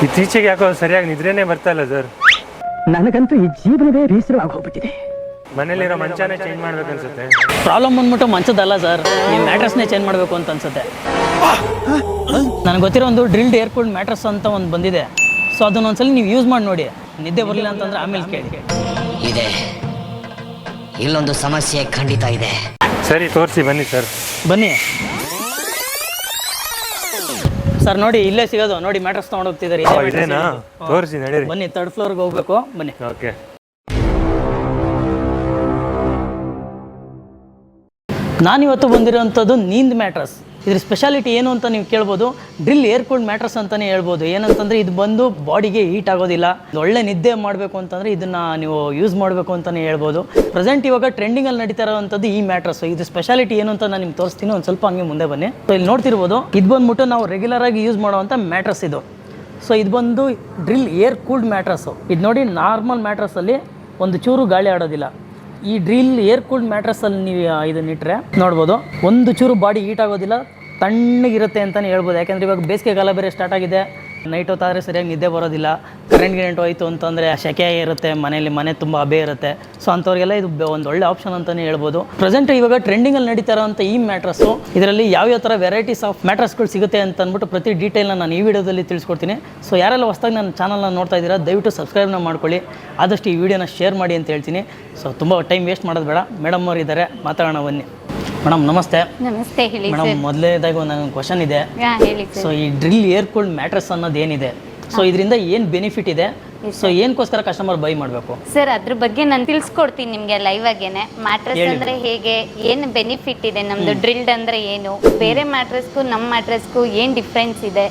ಇತ್ತೀಚೆಗೆ ಯಾಕೋ ಸರಿಯಾಗಿ ನಿದ್ರೆನೇ ಬರ್ತಾ ಇಲ್ಲ ಸರ್. ನನಗಂತೂ ಈ ಜೀವನವೇ ಬೇಸರವಾಗಿ ಹೋಗ್ಬಿಟ್ಟಿದೆ. ಮನೇಲಿರೋ ಮಂಚಾನೇ ಚೇಂಜ್ ಮಾಡ್ಬೇಕು ಅನ್ಸುತ್ತೆ. ಪ್ರಾಬ್ಲಮ್ ಬಂದ್ಬಿಟ್ಟು ಮಂಚದಲ್ಲ ಸರ್, ಈ ಮ್ಯಾಟ್ರಸ್ನೇ ಚೇಂಜ್ ಮಾಡಬೇಕು ಅಂತ ಅನ್ಸುತ್ತೆ. ನನಗೆ ಗೊತ್ತಿರೋ ಒಂದು ಡ್ರಿಲ್ಡ್ ಏರ್ ಕೂಲ್ಡ್ ಮ್ಯಾಟ್ರಸ್ ಅಂತ ಒಂದು ಬಂದಿದೆ. ಸೊ ಅದನ್ನೊಂದ್ಸಲಿ ನೀವು ಯೂಸ್ ಮಾಡಿ ನೋಡಿ. ನಿದ್ದೆ ಬರಲಿಲ್ಲ ಅಂತಂದ್ರೆ ಆಮೇಲೆ ಕೇಳಿ. ಇದೆ, ಇಲ್ಲೊಂದು ಸಮಸ್ಯೆ ಖಂಡಿತ ಇದೆ. ಸರಿ ತೋರಿಸಿ ಬನ್ನಿ ಸರ್. ಬನ್ನಿ ಸರ್, ನೋಡಿ ಇಲ್ಲೇ ಸಿಗೋದು. ನೋಡಿ ಮ್ಯಾಟ್ರಸ್ ತೊಗೊಂಡು ಹೋಗ್ತಿದ್ದಾರೆ. ಇದೇನಾ? ತೋರಿಸಿ ನಡೀರಿ. ಬನ್ನಿ, 3rd ಫ್ಲೋರ್ಗೆ ಹೋಗ್ಬೇಕು. ಬನ್ನಿ. ಓಕೆ. ನಾನಿವತ್ತು ಬಂದಿರೋಂಥದ್ದು ನೀಂದ್ ಮ್ಯಾಟ್ರಸ್. ಇದ್ರ ಸ್ಪೆಷಾಲಿಟಿ ಏನು ಅಂತ ನೀವು ಕೇಳ್ಬೋದು. ಡ್ರಿಲ್ ಏರ್ ಕೂಲ್ಡ್ ಮ್ಯಾಟ್ರಸ್ ಅಂತಲೇ ಹೇಳ್ಬೋದು. ಏನಂತಂದರೆ ಇದು ಬಂದು ಬಾಡಿಗೆ ಹೀಟ್ ಆಗೋದಿಲ್ಲ. ಒಳ್ಳೆ ನಿದ್ದೆ ಮಾಡಬೇಕು ಅಂತಂದರೆ ಇದನ್ನು ನೀವು ಯೂಸ್ ಮಾಡಬೇಕು ಅಂತಲೇ ಹೇಳ್ಬೋದು. ಪ್ರೆಸೆಂಟ್ ಇವಾಗ ಟ್ರೆಂಡಿಂಗಲ್ಲಿ ನಡೀತಾ ಇರೋವಂಥದ್ದು ಈ ಮ್ಯಾಟ್ರಸ್. ಇದು ಸ್ಪೆಷಾಲಿಟಿ ಏನು ಅಂತ ನಾನು ನಿಮ್ಗೆ ತೋರಿಸ್ತೀನಿ. ಒಂದು ಸ್ವಲ್ಪ ಹಂಗೆ ಮುಂದೆ ಬನ್ನಿ. ಸೊ ಇಲ್ಲಿ ನೋಡ್ತಿರ್ಬೋದು, ಇದು ಬಂದ್ಬಿಟ್ಟು ನಾವು ರೆಗ್ಯುಲರಾಗಿ ಯೂಸ್ ಮಾಡೋವಂಥ ಮ್ಯಾಟ್ರಸ್ ಇದು. ಸೊ ಇದು ಬಂದು ಡ್ರಿಲ್ ಏರ್ ಕೂಲ್ಡ್ ಮ್ಯಾಟ್ರಸ್ಸು. ಇದು ನೋಡಿ, ನಾರ್ಮಲ್ ಮ್ಯಾಟ್ರಸ್ಸಲ್ಲಿ ಒಂದು ಚೂರು ಗಾಳಿ ಆಡೋದಿಲ್ಲ. ಈ ಡ್ರಿಲ್ ಏರ್ ಕೂಲ್ಡ್ ಮ್ಯಾಟ್ರಸ್ಸಲ್ಲಿ ನೀವು ಇದನ್ನಿಟ್ಟರೆ ನೋಡ್ಬೋದು, ಒಂದು ಚೂರು ಬಾಡಿ ಹೀಟ್ ಆಗೋದಿಲ್ಲ, ತಣ್ಣಗಿರುತ್ತೆ ಅಂತಲೇ ಹೇಳ್ಬೋದು. ಯಾಕೆಂದರೆ ಇವಾಗ ಬೇಸಿಗೆಗಾಲ ಬೇರೆ ಸ್ಟಾರ್ಟ್ ಆಗಿದೆ. ನೈಟ್ ಹೊತ್ತಾದರೆ ಸರಿಯಾಗಿ ನಿದ್ದೆ ಬರೋದಿಲ್ಲ. ಕರೆಂಟ್ ಹೋಯಿತು ಅಂತಂದರೆ ಸೆಕೆ ಇರುತ್ತೆ, ಮನೆ ತುಂಬ ಹಬೆ ಇರುತ್ತೆ. ಸೊ ಅಂಥವ್ರಿಗೆಲ್ಲ ಇದು ಒಂದು ಒಳ್ಳೆ ಆಪ್ಷನ್ ಅಂತಲೇ ಹೇಳ್ಬೋದು. ಪ್ರೆಸೆಂಟ್ ಇವಾಗ ಟ್ರೆಂಡಿಂಗಲ್ಲಿ ನಡೀತಾ ಇರೋಂಥ ಈ ಮ್ಯಾಟ್ರಸ್ಸು, ಇದರಲ್ಲಿ ಯಾವ ಥರ ವೆರೈಟೀಸ್ ಆಫ್ ಮ್ಯಾಟ್ರಸ್ಗಳು ಸಿಗುತ್ತೆ ಅಂತ ಅಂದ್ಬಿಟ್ಟು ಪ್ರತಿ ಡೀಟೇಲ್ನ ನಾನು ಈ ವಿಡಿಯೋದಲ್ಲಿ ತಿಳಿಸ್ಕೊಡ್ತೀನಿ. ಸೊ ಯಾರೆಲ್ಲ ಹೊಸದಾಗಿ ನನ್ನ ಚಾನಲ್ನ ನೋಡ್ತಾ ಇದ್ದೀರಾ, ದಯವಿಟ್ಟು ಸಬ್ಸ್ಕ್ರೈಬ್ನ ಮಾಡ್ಕೊಳ್ಳಿ. ಆದಷ್ಟು ಈ ವಿಡಿಯೋನ ಶೇರ್ ಮಾಡಿ ಅಂತ ಹೇಳ್ತೀನಿ. ಸೊ ತುಂಬ ಟೈಮ್ ವೇಸ್ಟ್ ಮಾಡೋದು ಬೇಡ. ಮೇಡಮ್ ಅವರು ಇದ್ದಾರೆ, ಮಾತಾಡೋಣ ಬನ್ನಿ. ಮೇಡಮ್ ನಮಸ್ತೆ. ನಮಸ್ತೆ, ಹೇಳಿ ಮೇಡಮ್. ಮೊದಲನೇದಾಗಿ ಒಂದು ಕ್ವಶನ್ ಇದೆ. ಹೇಳಿ. ಸೊ ಈ ಡ್ರಿಲ್ ಏರ್ ಕೂಲ್ಡ್ ಮ್ಯಾಟ್ರಸ್ ಅನ್ನೋದು ಏನಿದೆ, ಸೊ ಇದರಿಂದ ಏನು ಬೆನಿಫಿಟ್ ಇದೆ, ಸೊ ಏನಕ್ಕೋಸ್ಕರ ಕಸ್ಟಮರ್ ಬೈ ಮಾಡಬೇಕು ಸರ್? ಅದ್ರ ಬಗ್ಗೆ ನಾನು ತಿಳಿಸ್ಕೊಡ್ತೀನಿ ನಿಮಗೆ ಲೈವ್ ಆಗೇನೆ. ಮ್ಯಾಟ್ರಸ್ ಅಂದ್ರೆ ಹೇಗೆ, ಏನು ಬೆನಿಫಿಟ್ ಇದೆ, ನಮ್ದು ಡ್ರಿಲ್ಡ್ ಅಂದ್ರೆ ಏನು, ಬೇರೆ ಮ್ಯಾಟ್ರಸ್ಗೂ ನಮ್ಮ ಮ್ಯಾಟ್ರಸ್ಗೂ ಏನು ಡಿಫ್ರೆನ್ಸ್ ಇದೆ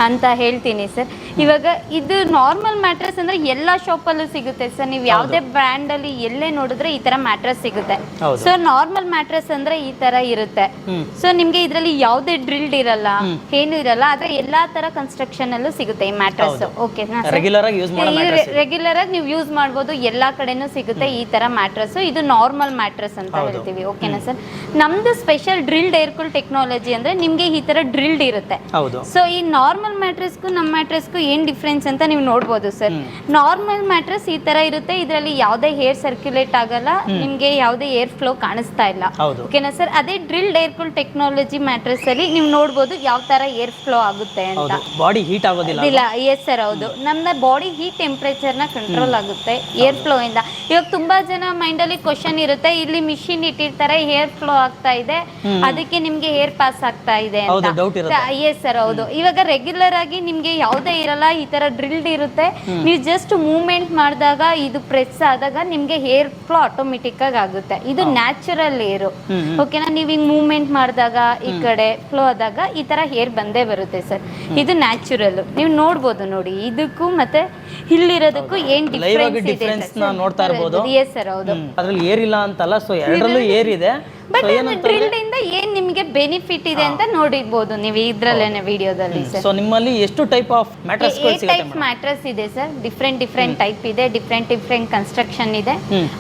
ಅಂತ ಹೇಳ್ತೀನಿ ಸರ್. ಇವಾಗ ಇದು ನಾರ್ಮಲ್ ಮ್ಯಾಟ್ರಸ್ ಅಂದ್ರೆ ಎಲ್ಲಾ ಶಾಪಲ್ಲೂ ಸಿಗುತ್ತೆ ಸರ್. ನೀವು ಯಾವುದೇ ಬ್ರ್ಯಾಂಡ್ ಅಲ್ಲಿ ಎಲ್ಲೇ ನೋಡಿದ್ರೆ ಈ ತರ ಮ್ಯಾಟ್ರಸ್ ಸಿಗುತ್ತೆ. ಸೊ ನಾರ್ಮಲ್ ಮ್ಯಾಟ್ರಸ್ ಅಂದ್ರೆ ಈ ತರ ಇರುತ್ತೆ. ಸೊ ನಿಮ್ಗೆ ಇದ್ರಲ್ಲಿ ಯಾವುದೇ ಡ್ರಿಲ್ಡ್ ಇರಲ್ಲ, ಏನು ಇರಲ್ಲ, ಆದ್ರೆ ಎಲ್ಲಾ ತರ ಕನ್ಸ್ಟ್ರಕ್ಷನ್ ಅಲ್ಲೂ ಸಿಗುತ್ತೆ ಈ ಮ್ಯಾಟ್ರಸ್. ಓಕೆ, ರೆಗ್ಯುಲರ್ ಆಗಿ ಯೂಸ್ ರೆಗ್ಯುಲರ್ ಆಗಿ ನೀವು ಯೂಸ್ ಮಾಡ್ಬೋದು. ಎಲ್ಲಾ ಕಡೆನೂ ಸಿಗುತ್ತೆ ಈ ತರ ಮ್ಯಾಟ್ರಸ್. ಇದು ನಾರ್ಮಲ್ ಮ್ಯಾಟ್ರಸ್ ಅಂತ ಹೇಳ್ತೀವಿ. ಓಕೆನಾ ಸರ್? ನಮ್ದು special drilled air cool technology ಅಂದ್ರೆ ನಿಮ್ಗೆ ಈ ತರ ಡ್ರಿಲ್ಡ್ ಇರುತ್ತೆ. ಸೊ ಈ ನಾರ್ಮಲ್ ಮ್ಯಾಟ್ರಸ್ಗೂ ನಮ್ಮ ಮ್ಯಾಟ್ರಸ್ಗೂ ಏನ್ ಡಿಫ್ರೆನ್ಸ್ ಅಂತ ನೀವು ನೋಡ್ಬೋದು ಸರ್. ನಾರ್ಮಲ್ ಮ್ಯಾಟ್ರಸ್ ಈ ತರ ಇರುತ್ತೆ, ಇದರಲ್ಲಿ ಯಾವುದೇ ಏರ್ ಸರ್ಕ್ಯುಲೇಟ್ ಆಗಲ್ಲ, ನಿಮ್ಗೆ ಯಾವುದೇ ಏರ್ ಫ್ಲೋ ಕಾಣಿಸ್ತಾ ಇಲ್ಲ. ಓಕೆನಾ ಸರ್? ಅದೇ drilled air cool technology mattress ಅಲ್ಲಿ ನೀವು ನೋಡ್ಬೋದು ಯಾವ ತರ ಏರ್ ಫ್ಲೋ ಆಗುತ್ತೆ ಅಂತ. ಬಾಡಿ ಹೀಟ್ ಆಗೋದಿಲ್ಲ. ಎಸ್ ಸರ್, ಹೌದು. ನಮ್ಮ ಬಾಡಿ ಹೀಟ್ ಟೆಂಪರೇಚರ್ ನ ಕಂಟ್ರೋಲ್ ಆಗುತ್ತೆ ಏರ್ ಫ್ಲೋ ಇಂದ. ಇವಾಗ ತುಂಬಾ ಜನ ಮೈಂಡ್ ಅಲ್ಲಿ ಕ್ವಶನ್ ಇರುತ್ತೆ, ಇಲ್ಲಿ ಮಿಷಿನ್ ಇಟ್ಟಿರ್ತಾರೆ, ಏರ್ ಫ್ಲೋ ಆಗ್ತಾ ಇದೆ, ಅದಕ್ಕೆ ನಿಮ್ಗೆ ಏರ್ ಪಾಸ್ ಆಗ್ತಾ ಇದೆ ಅಂತ. ಎಸ್ ಸರ್, ಹೌದು. ಇವಾಗ ರೆಗ್ಯುಲರ್ ಆಗಿ ನಿಮ್ಗೆ ಯಾವುದೇ ಇರಲ್ಲ, ಈ ತರ ಡ್ರಿಲ್ಡ್ ಇರುತ್ತೆ. ನೀವು ಜಸ್ಟ್ ಮೂವ್ಮೆಂಟ್ ಮಾಡಿದಾಗ, ಇದು ಪ್ರೆಸ್ ಆದಾಗ ನಿಮ್ಗೆ ಏರ್ ಫ್ಲೋ ಆಟೋಮೆಟಿಕ್ ಆಗಿ ಆಗುತ್ತೆ. ಇದು ನ್ಯಾಚುರಲ್ ಏರು. ಓಕೆನಾ? ನೀವು ಹಿಂಗ್ ಮೂವ್ಮೆಂಟ್ ಮಾಡಿದಾಗ ಈ ಕಡೆ ಫ್ಲೋ ಆದಾಗ ಈ ತರ ಏರ್ ಬಂದೇ ಬರುತ್ತೆ ಸರ್. ಇದು ನ್ಯಾಚುರಲ್. ನೀವು ನೋಡ್ಬೋದು, ನೋಡಿ, ಇದಕ್ಕೂ ಮತ್ತೆ ಇಲ್ಲಿರೋದಕ್ಕೂ ಏನ್ ಡಿಫರೆನ್ಸ್ ನೋಡ್ತಾ ಇರಬಹುದು. ಎಸ್ ಸರ್, ಹೌದು. ಅದ್ರಲ್ಲಿ ಏರ್ ಇಲ್ಲ ಅಂತಲ್ಲ, ಸೊ ಎರಡರಲ್ಲೂ ಏರ್ ಇದೆ. ಬಟ್ ಡ್ರಿಲ್ಡ್ ಇಂದ ಏನ್ ನಿಮಗೆ ಬೆನಿಫಿಟ್ ಇದೆ ಅಂತ ನೋಡಿರ್ಬೋದು ನೀವು ಇದ್ರಲ್ಲೇನೆ ವಿಡಿಯೋದಲ್ಲಿ ಸರ್. ಸೊ ನಿಮ್ಮಲ್ಲಿ ಎಷ್ಟು type of mattress type mattress ಇದೆ ಸರ್. ಡಿಫ್ರೆಂಟ್ ಟೈಪ್ ಇದೆ, ಡಿಫ್ರೆಂಟ್ ಕನ್ಸ್ಟ್ರಕ್ಷನ್ ಇದೆ.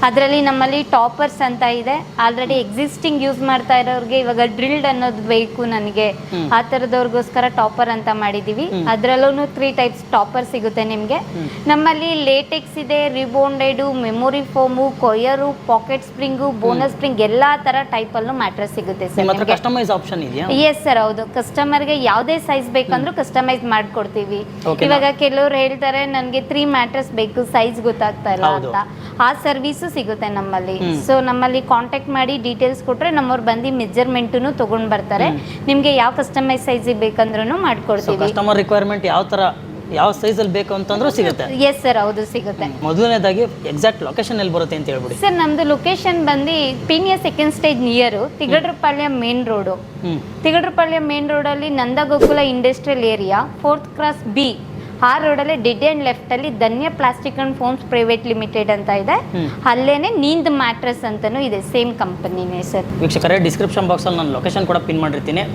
ಅದರಲ್ಲಿ ನಮ್ಮಲ್ಲಿ ಟಾಪರ್ಸ್ ಅಂತ ಇದೆ. ಆಲ್ರೆಡಿ ಎಕ್ಸಿಸ್ಟಿಂಗ್ ಯೂಸ್ ಮಾಡ್ತಾ ಇರೋರಿಗೆ ಇವಾಗ ಡ್ರಿಲ್ಡ್ ಅನ್ನೋದು ಬೇಕು ನನಗೆ, ಆ ತರದವ್ರಿಗೋಸ್ಕರ ಟಾಪರ್ ಅಂತ ಮಾಡಿದೀವಿ. ಅದ್ರಲ್ಲೂ 3 ಟೈಪ್ಸ್ ಟಾಪರ್ ಸಿಗುತ್ತೆ ನಿಮ್ಗೆ. ನಮ್ಮಲ್ಲಿ ಲೇಟೆಕ್ಸ್ ಇದೆ, rebonded, memory foam, coir, pocket spring, bonus spring, ಎಲ್ಲಾ ತರ ಟೈಪ್ ಅಲ್ಲೂ ಮ್ಯಾಟ್ರಸ್ ಸಿಗುತ್ತೆ ಸರ್. ಕಸ್ಟಮೈಸ್ ಆಪ್ಷನ್ ಇದೆಯಾ? ಎಸ್ ಸರ್, ಹೌದು. ಕಸ್ಟಮರ್ಗೆ ಯಾವುದೇ ಸೈಜ್ ಬೇಕಂದ್ರೂ ಕಸ್ಟಮೈಸ್ ಮಾಡ್ಕೊಡ್ತೀವಿ. ಇವಾಗ ಕೆಲವರು ಹೇಳ್ತಾರೆ ನನಗೆ 3 ಮ್ಯಾಟ್ರಸ್ ಬೇಕು, ಸೈಜ್ ಗೊತ್ತಾಗ್ತಾ ಇಲ್ಲ ಅಂತ. ಆ ಸರ್ವಿಸು ಸಿಗುತ್ತೆ ನಮ್ಮಲ್ಲಿ. ಸೊ ನಮ್ಮಲ್ಲಿ ಕಾಂಟ್ಯಾಕ್ಟ್ ಮಾಡಿ ಡೀಟೇಲ್ಸ್ ಕೊಟ್ರೆ ನಮ್ಮವ್ರು ಬಂದು ಮೆಜರ್ಮೆಂಟನ್ನು ತಗೊಂಡ್ ಬರ್ತಾರೆ. ನಿಮ್ಗೆ ಯಾವ ಕಸ್ಟಮೈಸ್ ಸೈಜ್ ಬೇಕಂದ್ರೂ ಮಾಡ್ಕೊಡ್ತೀವಿ. ಕಸ್ಟಮರ್ ರಿಕ್ವೈರ್ಮೆಂಟ್ ಯಾವ ಸೈಜ್ ಅಲ್ಲಿ ಬೇಕು ಅಂತಂದ್ರೂ ಸಿಗುತ್ತೆ. ಎಸ್ ಸರ್, ಹೌದು, ಸಿಗುತ್ತೆ. ಮೊದಲನೇದಾಗಿ ಎಕ್ಸಾಕ್ಟ್ ಲೊಕೇಶನ್ ಎಲ್ಲಿ ಬರುತ್ತೆ ಅಂತ ಹೇಳ್ಬಿಡಿ ಸರ್. ನಮ್ದು ಲೊಕೇಶನ್ ಬಂದು Peenya 2nd stage near Tigadrapalya main road. Tigadrapalya main road ಅಲ್ಲಿ Nandagokula industrial area 4th cross B, ಆ ರೋಡಲ್ಲಿ ಡೆಡ್ ಅಂಡ್ ಲೆಫ್ಟ್ ಅಲ್ಲಿ Dhanya plastic and foams private limited ಅಂತ ಇದೆ. ಅಲ್ಲೇನೆ ನೀಂದ್ ಮ್ಯಾಟ್ರಸ್ ಅಂತಾನೂ ಇದೆ, ಸೇಮ್ ಕಂಪನಿನೇ ಸರ್. ವೀಕ್ಷಕರೇ, ಡಿಸ್ಕ್ರಿಪ್ಷನ್ ಬಾಕ್ಸಲ್ಲಿ ನಾನು ಲೊಕೇಶನ್ ಕೂಡ ಪಿನ್ ಮಾಡಿರ್ತೀನಿ.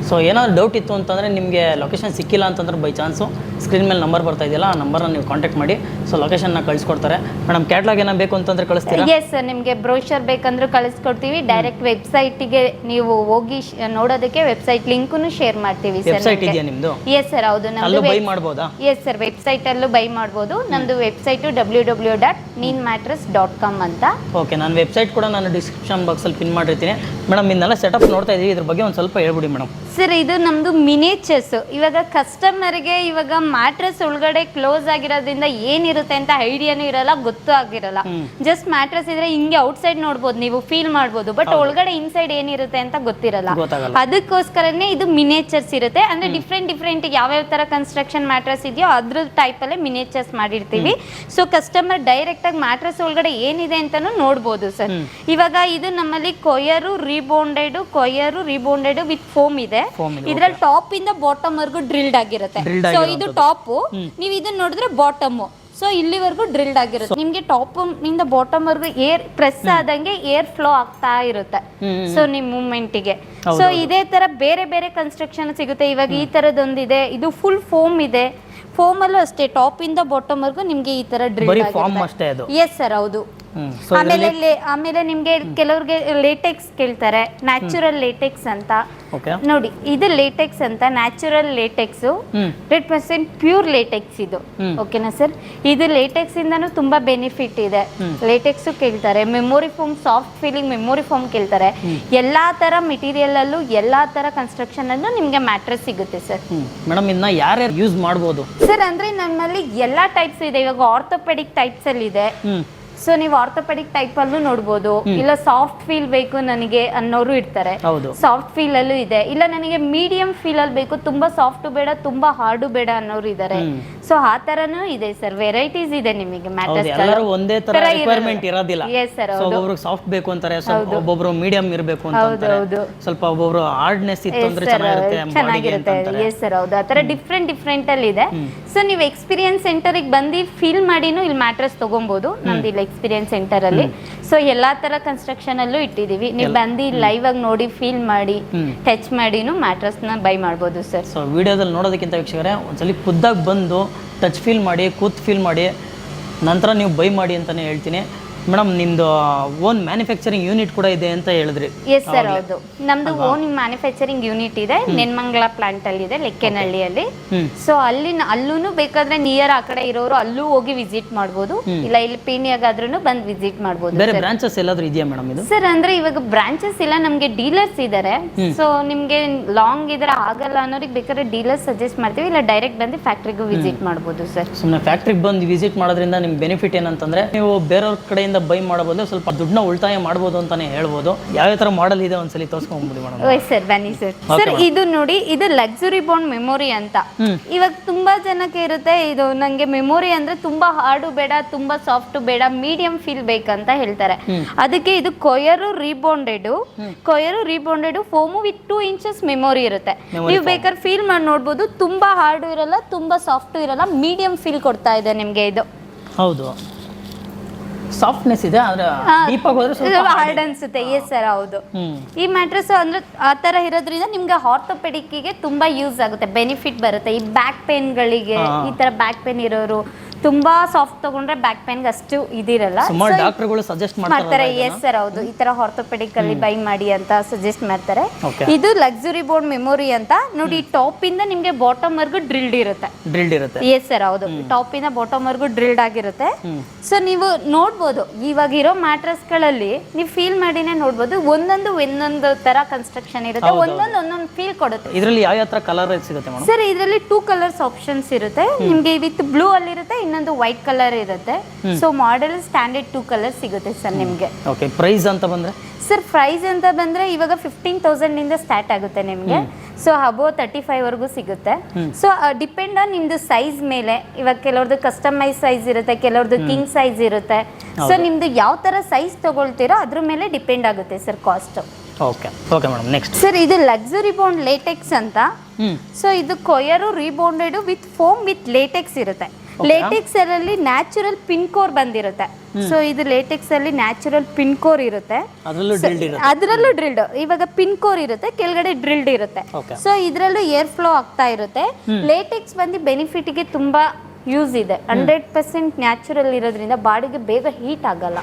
ಸೊ ಏನಾದ್ರು ಡೌಟ್ ಇತ್ತು ಅಂತಂದರೆ, ನಿಮಗೆ ಲೊಕೇಶನ್ ಸಿಕ್ಕಿಲ್ಲ ಅಂತಂದ್ರೆ ಬೈ ಚಾನ್ಸು ಸ್ಕ್ರೀನ್ ಮೇಲೆ ನಂಬರ್ ಬರ್ತಾ ಇದೆಯಲ್ಲ ಆ ನಂಬರ್ನ ನೀವು ಕಾಂಟ್ಯಾಕ್ಟ್ ಮಾಡಿ. ಸೊ ಲೊಕೇಶನ್ನ ಕಳಿಸ್ಕೊಡ್ತಾರೆ. ಮೇಡಮ್ ಕ್ಯಾಟ್ಲಾಗ್ ಏನೋ ಬೇಕು ಅಂತಂದ್ರೆ ಕಳಿಸ್ತೀರಾ? ಎಸ್ ಸರ್, ನಿಮಗೆ ಬ್ರೋಷರ್ ಬೇಕಂದ್ರೂ ಕಳಿಸ್ಕೊಡ್ತೀವಿ. ಡೈರೆಕ್ಟ್ ವೆಬ್ಸೈಟಿಗೆ ನೀವು ಹೋಗಿ ನೋಡೋದಕ್ಕೆ ವೆಬ್ಸೈಟ್ ಲಿಂಕ್ನು ಶೇರ್ ಮಾಡ್ತೀವಿ ಸರ್. ವೆಬ್ಸೈಟ್ ಇದೆಯಾ ನಿಮ್ಮದು? ಎಸ್ ಸರ್, ಹೌದು. ಅಲ್ಲೂ ಬೈ ಮಾಡ್ಬೋದಾ? ಎಸ್ ಸರ್, ವೆಬ್ಸೈಟಲ್ಲೂ ಬೈ ಮಾಡ್ಬೋದು. ನಮ್ಮದು ವೆಬ್ಸೈಟು www.neenmattress.com ಅಂತ. ಓಕೆ, ನಾನು ವೆಬ್ಸೈಟ್ ಕೂಡ ನಾನು ಡಿಸ್ಕ್ರಿಪ್ಷನ್ ಬಾಕ್ಸಲ್ಲಿ ಪಿನ್ ಮಾಡಿರ್ತೀನಿ. ಮೇಡಮ್ ಇನ್ನೆಲ್ಲ ಸೆಟಪ್ ನೋಡ್ತಾ ಇದ್ದೀವಿ, ಇದ್ರ ಬಗ್ಗೆ ಒಂದು ಸ್ವಲ್ಪ ಹೇಳ್ಬಿಡಿ ಮೇಡಮ್. ಸರ್, ಇದು ನಮ್ಮದು ಮಿನಿಚರ್ಸ್. ಇವಾಗ ಕಸ್ಟಮರ್ಗೆ ಇವಾಗ ಮ್ಯಾಟ್ರೆಸ್ ಒಳಗಡೆ ಕ್ಲೋಸ್ ಆಗಿರೋದ್ರಿಂದ ಏನಿರುತ್ತೆ ಅಂತ ಐಡಿಯಾನು ಇರಲ್ಲ, ಗೊತ್ತೂ ಆಗಿರಲ್ಲ. ಜಸ್ಟ್ ಮ್ಯಾಟ್ರೆಸ್ ಇದ್ರೆ ಹಿಂಗೆ ಔಟ್ಸೈಡ್ ನೋಡ್ಬೋದು, ನೀವು ಫೀಲ್ ಮಾಡ್ಬೋದು, ಬಟ್ ಒಳಗಡೆ ಇನ್ಸೈಡ್ ಏನಿರುತ್ತೆ ಅಂತ ಗೊತ್ತಿರಲ್ಲ. ಅದಕ್ಕೋಸ್ಕರನೇ ಇದು ಮಿನಿಚರ್ಸ್ ಇರುತ್ತೆ. ಅಂದ್ರೆ ಡಿಫ್ರೆಂಟ್ ಯಾವ್ಯಾವ ತರ ಕನ್ಸ್ಟ್ರಕ್ಷನ್ ಮ್ಯಾಟ್ರೆಸ್ ಇದೆಯೋ ಅದ್ರ ಟೈಪ್ ಅಲ್ಲೇ ಮಿನಿಚರ್ಸ್ ಮಾಡಿರ್ತೀವಿ. ಸೊ ಕಸ್ಟಮರ್ ಡೈರೆಕ್ಟ್ ಆಗಿ ಮ್ಯಾಟ್ರೆಸ್ ಒಳಗಡೆ ಏನಿದೆ ಅಂತಾನು ನೋಡ್ಬೋದು ಸರ್. ಇವಾಗ ಇದು ನಮ್ಮಲ್ಲಿ ಕೊಯರು ರೀಬೌಂಡೆಡ್ ವಿತ್ ಫೋಮ್ ಇದೆ. ಇದ್ರಲ್ಲಿ ಟಾಪ್ ಇಂದ ಬಾಟಮ್ ವರ್ಗು ಡ್ರಿಲ್ಡ್ ಆಗಿರುತ್ತೆ. ಸೊ ಇದು ಟಾಪ್, ನೀವು ಇದನ್ನ ನೋಡಿದ್ರೆ ಬಾಟಮ್. ಸೊ ಇಲ್ಲಿವರೆಗೂ ಡ್ರಿಲ್ಡ್ ಆಗಿರುತ್ತೆ. ನಿಮ್ಗೆ ಟಾಪ್ ಇಂದ ಬಾಟಮ್ ವರ್ಗು ಏರ್ ಪ್ರೆಸ್ ಆದಂಗೆ ಏರ್ ಫ್ಲೋ ಆಗ್ತಾ ಇರುತ್ತೆ. ಸೊ ನಿಮ್ ಮೂವ್ಮೆಂಟಿಗೆ. ಸೊ ಇದೇ ತರ ಬೇರೆ ಬೇರೆ ಕನ್ಸ್ಟ್ರಕ್ಷನ್ ಸಿಗುತ್ತೆ. ಇವಾಗ ಈ ತರದೊಂದಿದೆ, ಇದು ಫುಲ್ ಫೋಮ್ ಇದೆ. ಫೋಮ್ ಅಲ್ಲೂ ಅಷ್ಟೇ, ಟಾಪ್ ಇಂದ ಬಾಟಮ್ ವರ್ಗು ನಿಮ್ಗೆ ಈ ತರ ಡ್ರಿಲ್ ಆಗುತ್ತೆ. ಎಸ್ ಸರ್, ಹೌದು. ಆಮೇಲೆ ನಿಮ್ಗೆ ಕೆಲವ್ರಿಗೆ ಲೇಟೆಕ್ಸ್ ಕೇಳ್ತಾರೆ, ನ್ಯಾಚುರಲ್ ಲೇಟೆಕ್ಸ್ ಅಂತ. ನೋಡಿ, ಇದು ಲೇಟೆಕ್ಸ್ ಅಂತ, ನ್ಯಾಚುರಲ್ ಲೇಟೆಕ್ಸ್ 100% ಪ್ಯೂರ್ ಲೇಟೆಕ್ಸ್ ಇದು. ಓಕೆನಾ ಸರ್? ಇದು ಲೇಟೆಕ್ಸ್ ಇಂದಾನು ತುಂಬಾ ಬೆನಿಫಿಟ್ ಇದೆ. ಲೇಟೆಕ್ಸ್ ಕೇಳ್ತಾರೆ, memory foam, soft feeling memory foam ಕೇಳ್ತಾರೆ. ಎಲ್ಲಾ ತರ ಮೆಟೀರಿಯಲ್ ಅಲ್ಲೂ ಎಲ್ಲಾ ತರ ಕನ್ಸ್ಟ್ರಕ್ಷನ್ ಅಲ್ಲೂ ನಿಮ್ಗೆ ಮ್ಯಾಟ್ರೆಸ್ ಸಿಗುತ್ತೆ ಸರ್. ಮೇಡಮ್ ಇನ್ನ ಯಾರ್ಯಾರು ಯೂಸ್ ಮಾಡ್ಬೋದು ಸರ್? ಅಂದ್ರೆ ನಮ್ಮಲ್ಲಿ ಎಲ್ಲಾ ಟೈಪ್ಸ್ ಇದೆ. ಇವಾಗ ಆರ್ಥೋಪೆಡಿಕ್ ಟೈಪ್ಸ್ ಅಲ್ಲಿ ಇದೆ. ಸೊ ನೀವು ಆರ್ಥೋಪೆಡಿಕ್ ಟೈಪ್ ಅಲ್ಲೂ ನೋಡ್ಬೋದು. ಇಲ್ಲ ಸಾಫ್ಟ್ ಫೀಲ್ ಬೇಕು ನನಗೆ ಅನ್ನೋರು ಇರ್ತಾರೆ, ಸಾಫ್ಟ್ ಫೀಲ್ ಅಲ್ಲೂ ಇದೆ. ಇಲ್ಲ ನನಗೆ ಮೀಡಿಯಂ ಫೀಲ್ ಅಲ್ಲಿ ಬೇಕು, ತುಂಬಾ ಸಾಫ್ಟ್ ಬೇಡ ತುಂಬಾ ಹಾರ್ಡ್ ಬೇಡ ಅನ್ನೋರು ಇದಾರೆ. ಸೊ ಆ ತರನೂ ಇದೆ ಸರ್, ವೆರೈಟೀಸ್ ಇದೆ ನಿಮಗೆ ಮ್ಯಾಟ್ರೆಸ್. ಒಂದೇ ತರ ರಿಕ್ವೈರ್ಮೆಂಟ್ ಇರೋದಿಲ್ಲ. ಎಸ್ ಸರ್, ಒಬ್ಬೊಬ್ರು ಸಾಫ್ಟ್ ಬೇಕು ಅಂತಾರೆ, ಒಬ್ಬೊಬ್ರು ಮೀಡಿಯಂ ಇರಬೇಕು ಅಂತಾರೆ, ಸ್ವಲ್ಪ ಒಬ್ಬೊಬ್ರು ಹಾರ್ಡ್ನೆಸ್ ಇತ್ತು ಅಂದ್ರೆ ಚೆನ್ನಾಗಿರುತ್ತೆ. ಎಸ್ ಸರ್, ಹೌದು. ಆ ತರ ಡಿಫ್ರೆಂಟ್ ಅಲ್ಲಿ ಇದೆ. ಸೊ ನೀವು ಎಕ್ಸ್ಪೀರಿಯನ್ಸ್ ಸೆಂಟರ್ ಗೆ ಬಂದು ಫೀಲ್ ಮಾಡಿನೂ ಇಲ್ಲಿ ಮ್ಯಾಟ್ರೆಸ್ ತಗೊಬಹುದು. ನಮ್ದು ಇಲ್ಲ ಎಕ್ಸ್ಪೀರಿಯನ್ಸ್ ಸೆಂಟರ್ ಅಲ್ಲಿ. ಸೊ ಎಲ್ಲಾ ತರ ಕನ್ಸ್ಟ್ರಕ್ಷನ್ ಅಲ್ಲೂ ಇಟ್ಟಿದೀವಿ. ನೀವು ಬಂದು ಲೈವ್ ಆಗಿ ನೋಡಿ, ಫೀಲ್ ಮಾಡಿ, ಟಚ್ ಮಾಡಿನೂ ಮ್ಯಾಟ್ರೆಸ್ ನ ಬೈ ಮಾಡಬಹುದು ಸರ್. ಸೊ ವಿಡಿಯೋದಲ್ಲಿ ನೋಡೋದಕ್ಕಿಂತ ವೀಕ್ಷಕರೇ ಒಂದ್ಸಲಿ ಖುದ್ದಾಗಿ ಬಂದು ಟಚ್ ಫೀಲ್ ಮಾಡಿ, ಕೂತ್ ಫೀಲ್ ಮಾಡಿ, ನಂತರ ನೀವು ಬೈ ಮಾಡಿ ಅಂತಾನೆ ಹೇಳ್ತೀನಿ. ಮೇಡಮ್ ನಿಮ್ದು ಓನ್ ಮ್ಯಾನುಫ್ಯಾಕ್ಚರಿಂಗ್ ಯೂನಿಟ್ ಕೂಡ ಇದೆ ಅಂತ ಹೇಳಿದ್ರಿ? ಎಸ್ ಸರ್, ಹೌದು. ನಮ್ದು ಓನ್ ಮ್ಯಾನುಫ್ಯಾಕ್ಚರಿಂಗ್ ಯೂನಿಟ್ ಇದೆ, ನೆನ್ಮಂಗಲ ಪ್ಲಾಂಟ್ ಅಲ್ಲಿ ಇದೆ, ಲೆಕ್ಕನಹಳ್ಳಿಯಲ್ಲಿ. ಸೊ ಅಲ್ಲೂ ಬೇಕಾದ್ರೆ ನಿಯರ್ ಆ ಕಡೆ ಇರೋರು ಅಲ್ಲೂ ಹೋಗಿ ವಿಸಿಟ್ ಮಾಡಬಹುದು. ಇಲ್ಲ ಇಲ್ಲಿ ಪೀಣ್ಯಾಗಾದ್ರೂ ಬಂದು ವಿಸಿಟ್ ಮಾಡಬಹುದು. ಬೇರೆ ಬ್ರಾಂಚಸ್ ಎಲ್ಲಾದ್ರೂ ಇದೆಯಾ ಮೇಡಮ್ ಇದು? ಸರ್ ಅಂದ್ರೆ ಇವಾಗ ಬ್ರಾಂಚಸ್ ಇಲ್ಲ, ನಮ್ಗೆ ಡೀಲರ್ಸ್ ಇದಾರೆ. ಸೊ ನಿಮ್ಗೆ ಲಾಂಗ್ ಇದ್ರೆ ಆಗಲ್ಲ ಅನ್ನೋರಿಗೆ ಬೇಕಾದ್ರೆ ಡೀಲರ್ಸ್ ಸಜೆಸ್ಟ್ ಮಾಡ್ತೀವಿ. ಇಲ್ಲ ಡೈರೆಕ್ಟ್ ಬಂದು ಫ್ಯಾಕ್ಟ್ರಿಗೂ ವಿಸಿಟ್ ಮಾಡಬಹುದು ಸರ್. ಸುಮ್ಮನೆ ಫ್ಯಾಕ್ಟ್ರಿಗೆ ಬಂದು ವಿಸಿಟ್ ಮಾಡೋದ್ರಿಂದ ನಿಮ್ಗೆ ಬೆನಿಫಿಟ್ ಏನಂತಂದ್ರೆ ನೀವು ಬೇರೆಯವ್ರ ಕಡೆಯಿಂದ ಬೈ ಮಾಡಬಹುದು, ಸ್ವಲ್ಪ ದುಡ್ಡನ್ನ ಉಳಿತಾಯ ಮಾಡಬಹುದು ಅಂತಾನೆ ಹೇಳ್ಬೋದು. ಯಾವ ತರ ಮಾಡೆಲ್ ಇದೆ ಒಂದ್ಸಲಿ ತೋರಿಸ್ಕೊಂಡ್ಬಿಡಿ ಮೇಡಮ್. ಸರ್ ಬನ್ನಿ ಸರ್. ಸರ್ ಇದು ನೋಡಿ, ಇದು ಲಕ್ಸುರಿ ಬಾಂಡ್ ಮೆಮೊರಿ ಅಂತ. ಇವಾಗ ತುಂಬಾ ಜನಕ್ಕೆ ಇರುತ್ತೆ, ಇದು ನಂಗೆ ಮೆಮೊರಿ ಅಂದ್ರೆ ತುಂಬಾ ಹಾರ್ಡ್ ಬೇಡ, ತುಂಬಾ ಸಾಫ್ಟ್ ಬೇಡ, ಮೀಡಿಯಂ ಫೀಲ್ ಬೇಕಂತ ಹೇಳ್ತಾರೆ. ಅದಕ್ಕೆ ಇದು ಕೊಯರು ರೀಬೌಂಡೆಡ್ ಫೋಮು ವಿತ್ 2 ಇಂಚಸ್ ಮೆಮೊರಿ ಇರುತ್ತೆ. ನೀವು ಬೇಕಾದ್ರೆ ಫೀಲ್ ಮಾಡಿ ನೋಡ್ಬೋದು. ತುಂಬಾ ಹಾರ್ಡ್ ಇರಲ್ಲ, ತುಂಬಾ ಸಾಫ್ಟ್ ಇರಲ್ಲ, ಮೀಡಿಯಂ ಫೀಲ್ ಕೊಡ್ತಾ ಇದೆ ನಿಮ್ಗೆ ಇದು. ಹೌದು, ಸಾಫ್ಟ್ನೆಸ್ ಇದೆ, ಆದ್ರೆ ಡೀಪ್ ಆಗಿ ಹೋದ್ರೆ ಸ್ವಲ್ಪ ಹಾರ್ಡ್ ಅನ್ಸುತ್ತೆ. ಎಸ್ ಸರ್, ಹೌದು. ಈ ಮ್ಯಾಟ್ರೆಸ್ ಅಂದ್ರೆ ಆ ತರ ಇರೋದ್ರಿಂದ ನಿಮ್ಗೆ ಆರ್ಥೋಪೆಡಿಕ್ ಗೆ ತುಂಬಾ ಯೂಸ್ ಆಗುತ್ತೆ, ಬೆನಿಫಿಟ್ ಬರುತ್ತೆ. ಈ ಬ್ಯಾಕ್ ಪೇನ್ ಗಳಿಗೆ, ಈ ತರ ಬ್ಯಾಕ್ ಪೇನ್ ಇರೋರು ತುಂಬಾ ಸಾಫ್ಟ್ ತಗೊಂಡ್ರೆ ಬ್ಯಾಕ್ ಪೇನ್ ಅಷ್ಟು ಇದಿರಲ್ಲ. ಸುಮಾರು ಡಾಕ್ಟರ್ಗಳು ಸಜೆಸ್ಟ್ ಮಾಡ್ತಾರೆ. ಎಸ್ ಸರ್, ಹೌದು. ಈ ತರ ಆರ್ಥೋಪೆಡಿಕ್ ಅಲ್ಲಿ ಬೈ ಮಾಡಿ ಅಂತ ಸಜೆಸ್ಟ್ ಮಾಡ್ತಾರೆ. ಇದು ಲಕ್ಸುರಿ ಬೋರ್ಡ್ ಮೆಮೊರಿ ಅಂತ ನೋಡಿ. ಟಾಪ್ ಇಂದ ನಿಮ್ಗೆ ಬಾಟಮ್ ವರ್ಗು ಡ್ರಿಲ್ಡ್ ಇರುತ್ತೆ. ಎಸ್ ಸರ್, ಹೌದು. ಟಾಪ್ ಇಂದ ಬಾಟಮ್ ವರ್ಗು ಡ್ರಿಲ್ಡ್ ಆಗಿರುತ್ತೆ. ಸೊ ನೀವು ನೋಡ್ಬೋದು, ಇವಾಗ ಇರೋ ಮ್ಯಾಟ್ರೆಸ್ ಗಳಲ್ಲಿ ನೀವು ಫೀಲ್ ಮಾಡಿನೇ ನೋಡ್ಬೋದು. ಒಂದೊಂದು ತರ ಕನ್ಸ್ಟ್ರಕ್ಷನ್ ಇರುತ್ತೆ, ಒಂದೊಂದು ಫೀಲ್ ಕೊಡುತ್ತೆ. ಇದರಲ್ಲಿ ಯಾವ ತರ ಕಲರ್ ಸಿಗುತ್ತೆ ಸರ್? ಇದರಲ್ಲಿ 2 ಕಲರ್ಸ್ ಆಪ್ಷನ್ಸ್ ಇರುತ್ತೆ ನಿಮ್ಗೆ. ವಿತ್ ಬ್ಲೂ ಅಲ್ಲಿ ಇರುತ್ತೆ, ಇನ್ನೊಂದು ವೈಟ್ ಕಲರ್ ಇರುತ್ತೆ. ಸೊ ಮಾಡೆಲ್ ಸ್ಟ್ಯಾಂಡರ್ಡ್ 2 ಕಲರ್ ಸಿಗುತ್ತೆ ಸರ್ ನಿಮ್ಗೆ. ಓಕೆ, ಪ್ರೈಸ್ ಅಂತ ಬಂದ್ರೆ ಸರ್, ಪ್ರೈಸ್ ಅಂತ ಬಂದ್ರೆ ಇವಾಗ 15,000 ಇಂದ ಸ್ಟಾರ್ಟ್ ಆಗುತ್ತೆ ನಿಮ್ಗೆ. ಸೊ ಅಬೋ 35 ವರೆಗೂ ಸಿಗುತ್ತೆ. ಸೊ ಡಿಪೆಂಡ್ ಆನ್ ನಿಮ್ದು ಸೈಜ್ ಮೇಲೆ. ಇವಾಗ ಕೆಲವ್ರದ್ದು ಕಸ್ಟಮೈಸ್ ಸೈಜ್ ಇರುತ್ತೆ, ಕೆಲವ್ರದ್ದು ಕಿಂಗ್ ಸೈಜ್ ಇರುತ್ತೆ. ಸೊ ನಿಮ್ದು ಯಾವ ತರ ಸೈಜ್ ತಗೊಳ್ತೀರೋ ಅದ್ರ ಮೇಲೆ ಡಿಪೆಂಡ್ ಆಗುತ್ತೆ sir cost. Okay madam, next sir ಇದು ಲಕ್ಸುರಿ ಬಾಂಡ್ ಲೇಟೆಕ್ಸ್ ಅಂತ. ಸೊ ಇದು ಕೊಯರು ರೀಬೌಂಡೆಡ್ ವಿತ್ ಫೋಮ್ ವಿತ್ ಲೇಟೆಕ್ಸ್ ಇರುತ್ತೆ. ಲೇಟೆಕ್ಸ್ ಅಲ್ಲಿ ನ್ಯಾಚುರಲ್ ಪಿನ್ ಕೋರ್ ಬಂದಿರುತ್ತೆ. ಸೊ ಇದು ಲೇಟೆಕ್ಸ್ ಅಲ್ಲಿ ನ್ಯಾಚುರಲ್ ಪಿನ್ ಕೋರ್ ಇರುತ್ತೆ, ಅದರಲ್ಲೂ ಡ್ರಿಲ್ಡ್. ಇವಾಗ ಪಿನ್ ಕೋರ್ ಇರುತ್ತೆ, ಕೆಳಗಡೆ ಡ್ರಿಲ್ಡ್ ಇರುತ್ತೆ. ಸೊ ಇದರಲ್ಲೂ ಏರ್ ಫ್ಲೋ ಆಗ್ತಾ ಇರುತ್ತೆ. ಲೇಟೆಕ್ಸ್ ಬಂದು ಬೆನಿಫಿಟ್ಗೆ ತುಂಬಾ ಯೂಸ್ ಇದೆ. 100% ನ್ಯಾಚುರಲ್ ಇರೋದ್ರಿಂದ ಬಾಡಿಗೆ ಬೇಗ ಹೀಟ್ ಆಗಲ್ಲ,